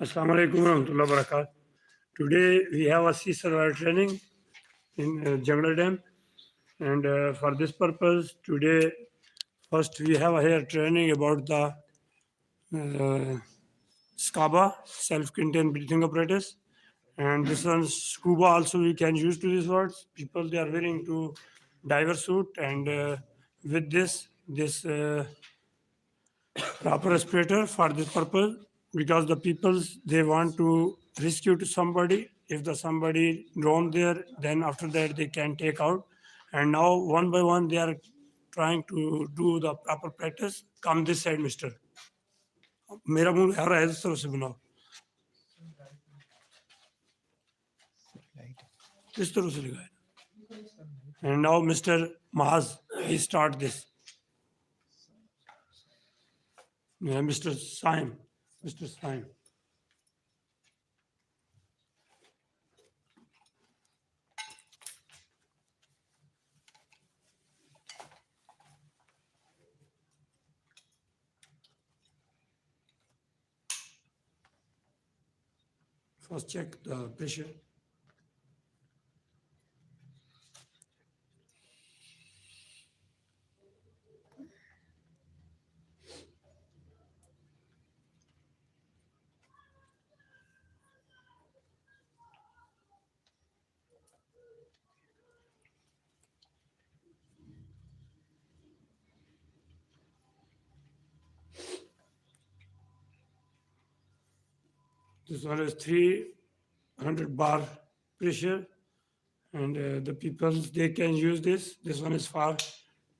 Assalamu alaikum warahmatullahi wabarakatuh. Today we have a sea survival training in Jungle Dam, and for this purpose, today first we have here training about the SCABA, self-contained breathing apparatus, and this one scuba also we can use to these words. People they are wearing to diver suit, and with this proper respirator for this purpose, because the people they want to rescue to somebody. If the somebody drown there, then after that they can take out. And now one by one they are trying to do the proper practice. Come this side, mister. मेरा मुंह आ रहा है इस तरफ से बनाओ इस तरफ से लगाए and now Mr. Mahaz he start this yeah, Mr. Saim. First check the pressure. This one is 300 bar pressure, and the people they can use this. This one is for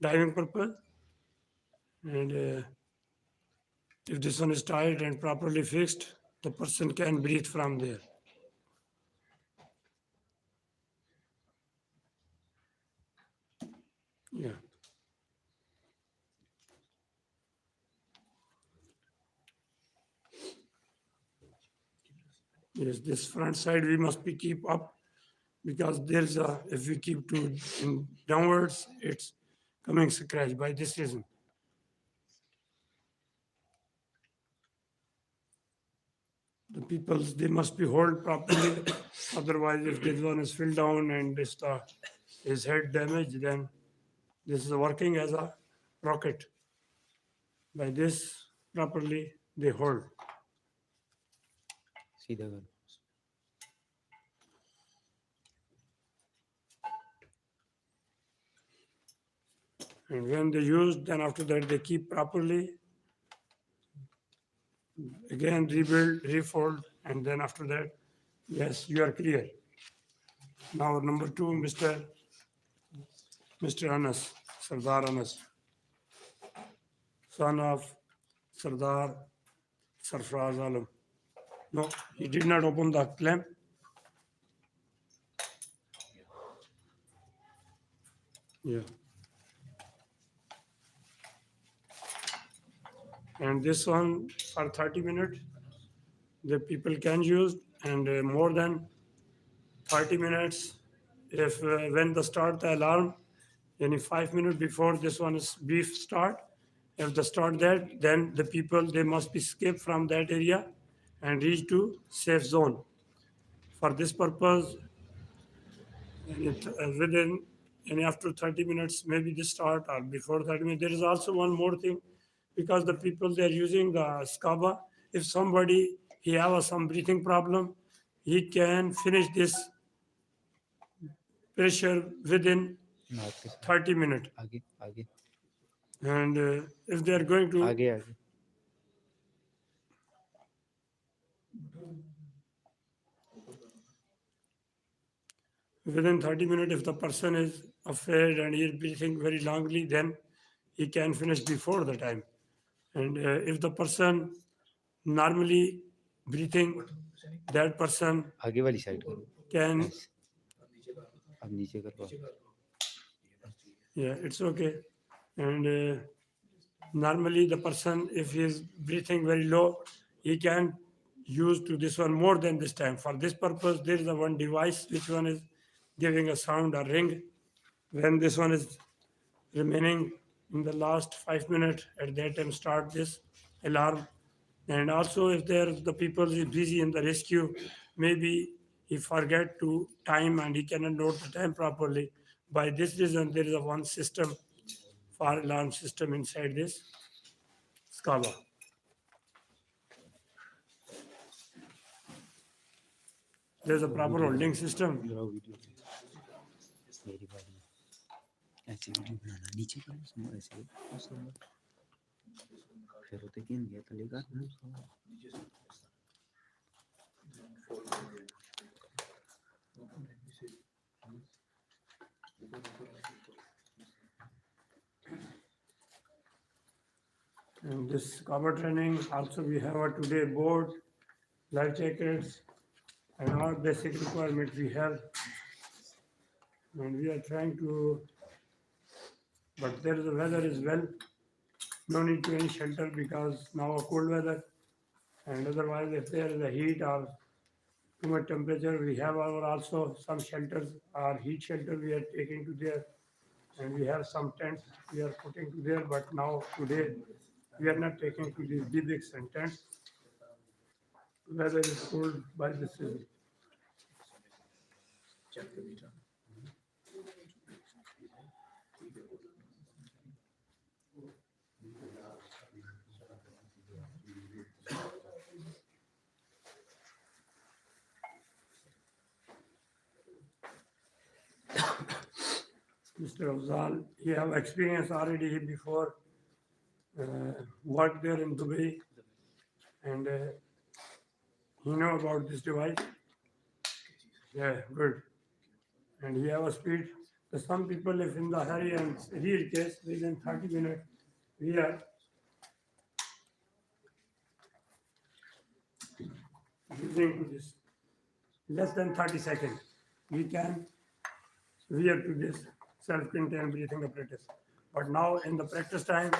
diving purpose, and if this one is tight and properly fixed, the person can breathe from there. Yeah. Yes, this front side we must be keep up because there's a if we keep to in downwards, it's coming scratch by this reason. The people they must be hold properly, otherwise if this one is filled down and this is head damage, then this is working as a rocket. By this properly they hold. सीधा करो And when they use, then after that they keep properly. Again rebuild, refold, and then after that, yes, you are clear. Now number two, Mr. Anas, Sardar Anas, son of Sardar Sarfraz Alam. No, he did not open the clamp. Yeah. And this one for 30 minutes, the people can use, and more than 30 minutes, if when the start the alarm, any 5 minutes before this one is beef start, if the start that, then the people they must be escape from that area and reach to safe zone. For this purpose, within and after 30 minutes, maybe they start or before 30 minutes. There is also one more thing, because the people they are using the SCABA. If somebody he have some breathing problem, he can finish this pressure within नाक के साथ 30 minutes. आगे आगे And if they are going to आगे आगे within 30 minutes, if the person is afraid and he is breathing very longly, then he can finish before the time. And if the person normally breathing, that person आगे वाली side करो can, ऐसे। अब नीचे करवा yeah, it's okay. And normally the person, if he is breathing very low, he can use to this one more than this time. For this purpose, there is a one device which one is giving a sound, a ring. When this one is remaining in the last 5 minutes, at that time start this alarm And also, if there the people is busy in the rescue, maybe he forget to time and he cannot note the time properly. By this reason, there is a one system, fire alarm system inside this SCADA. There's a proper holding system. मेरा video मेरी बारी ऐसे video बनाना नीचे का ऐसे फिर होते कि गया तलेगा In this cover training, also we have a today board, life jackets, and all basic requirements we have. And we are trying to, but there is the weather is well. No need to any shelter because now a cold weather. And otherwise, if there is a heat or too much temperature, we have our also some shelters, our heat shelter we are taking to there. And we have some tents we are putting to there. But now today, we are not taking to these bibics and tents. Weather is cold by this season. Mr. Afzal, he have experience already before, worked there in Dubai, and he know about this device. Yeah, good. And he have a speed. So some people, if in the hurry and real case, within 30 minutes, we are using to this. Less than 30 seconds, we can wear to this self-contained breathing apparatus. But now in the practice time,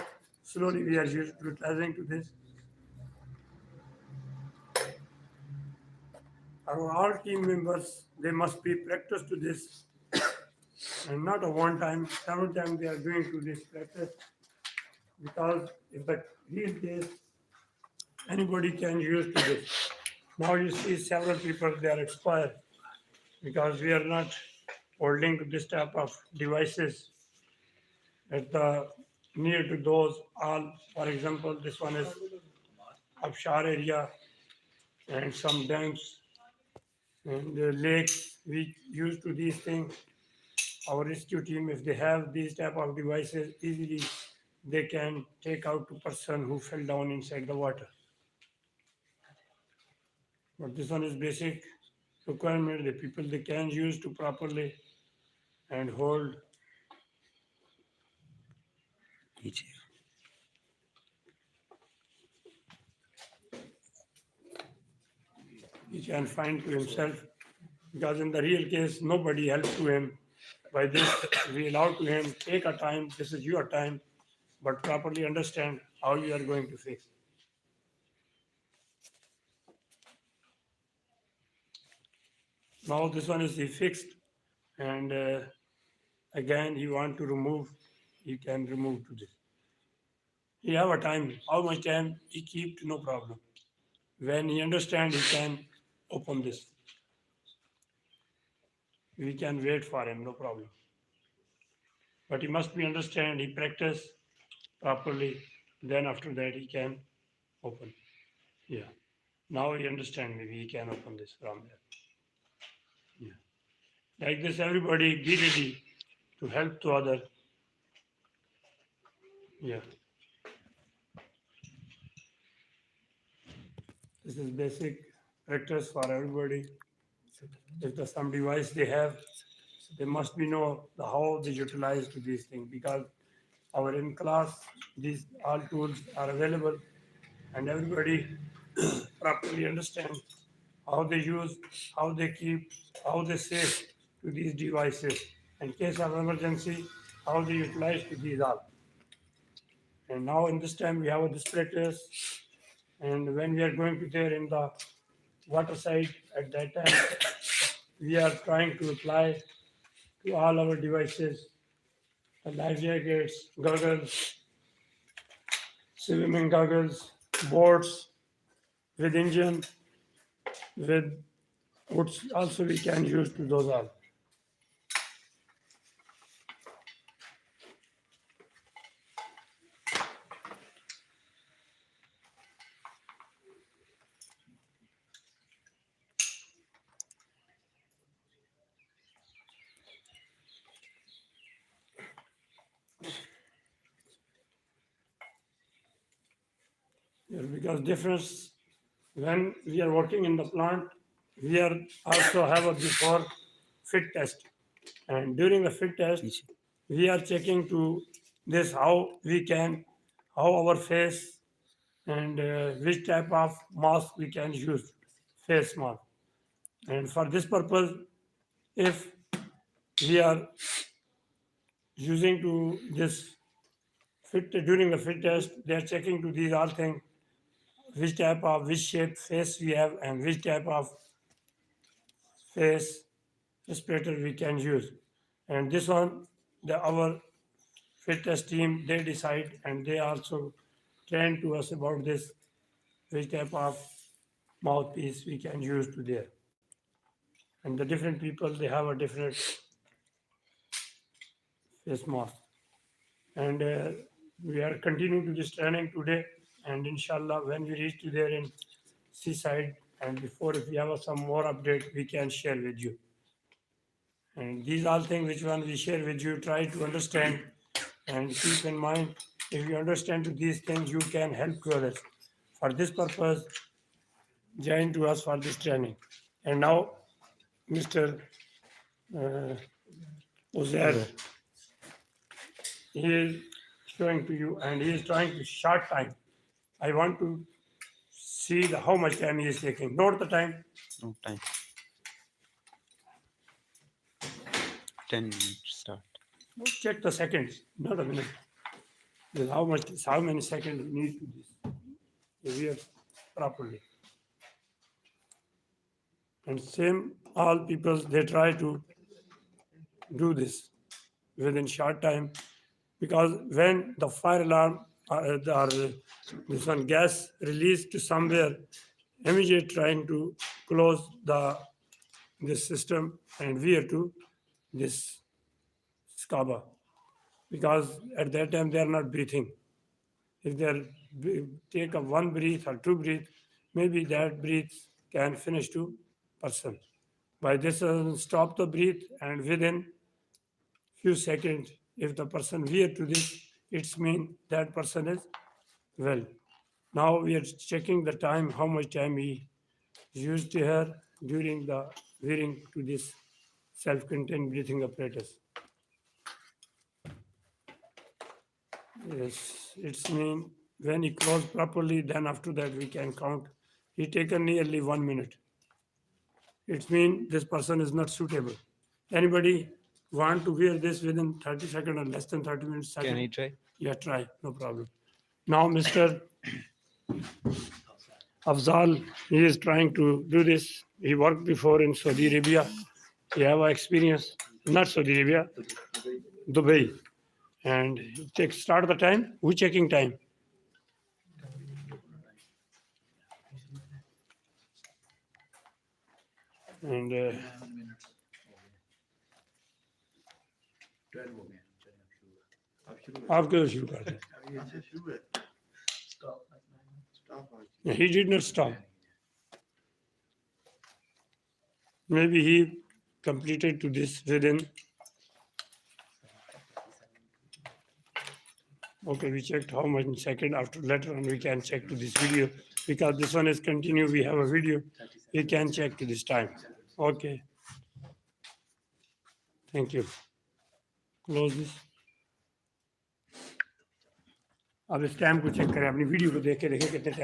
slowly we are utilizing to this. Our all team members, they must be practiced to this, and not a one time, several times they are doing to this practice. Because if the real case, anybody can use to this. Now you see several people, they are expired because we are not holding to this type of devices at the near to those all. For example, this one is offshore area and some dams and the lakes. We use to these things. Our rescue team, if they have these type of devices, easily they can take out a person who fell down inside the water. But this one is basic requirement. The people they can use to properly and hold. नीचे He can find to himself because in the real case nobody helps to him. By this we allow to him take a time, this is your time, but properly understand how you are going to fix. Now this one is he fixed and again you want to remove, you can remove to this. He have a time, how much time he keep, no problem. When he understand, he can open this. We can wait for him, no problem. But he must be understand, he practice properly, then after that he can open. Yeah. Now he understand, maybe he can open this from there. Yeah. Like this, everybody be ready to help to other. Yeah. This is basic practice for everybody. If there's some device they have, they must be know the how they utilize to these things because our in class these all tools are available and everybody properly understand how they use, how they keep, how they save to these devices. In case of emergency, how they utilize to these all. And now in this time we have this practice, and when we are going to there in the water side at that time, we are trying to apply to all our devices, the life jackets, goggles, swimming goggles, boards, with engine, with what's also we can use to those all. Yes, because difference when we are working in the plant, we are also have a before fit test, and during the fit test, नीचे we are checking to this how we can, how our face and which type of mask we can use, face mask. And for this purpose, if we are using to this fit during the fit test, they are checking to these all things, which type of which shape face we have and which type of face respirator we can use. And this one, our fit test team, they decide and they also train to us about this, which type of mouthpiece we can use to there. And the different people, they have a different face mask. And we are continuing to this training today. And inshallah, when we reach to there in seaside, and before if we have some more update, we can share with you. And these all things which one we share with you, try to understand and keep in mind. If you understand these things, you can help to others. For this purpose, join to us for this training. And now, Mr. Uzair, he is showing to you and he is trying to short time. I want to see how much time he is taking. Note the time. no time 10 minutes start Check the seconds, not a minute. This how many seconds we need to this. We are properly. And same, all people, they try to do this within short time, because when the fire alarm or this one gas released to somewhere, immediate trying to close this system and veer to this SCABA, because at that time they are not breathing. If they take a one breath or two breath, maybe that breath can finish to person. By this, stop the breath, and within few seconds, if the person veer to this, it's mean that person is well. Now we are checking the time, how much time he used here during the wearing to this self-contained breathing apparatus. Yes, it's mean when he closed properly, then after that we can count. He taken nearly 1 minute. It mean this person is not suitable. Anybody want to wear this within 30 seconds or less than 30 minutes? can I try Yeah, try, no problem. Now, Mr. Afzal, he is trying to do this. He worked before in Saudi Arabia. He have experience, not Saudi Arabia, Dubai. And start the time. Who checking time? And आप क्यों शुरू कर दें? He did not stop. Maybe he completed to this within. Okay, we checked how much in second. After later on, we can check to this video, because this one is continue. We have a video. We can check to this time. Okay. Thank you. Close this. अब इस time को check करें, अपनी video को देख के देखें कितने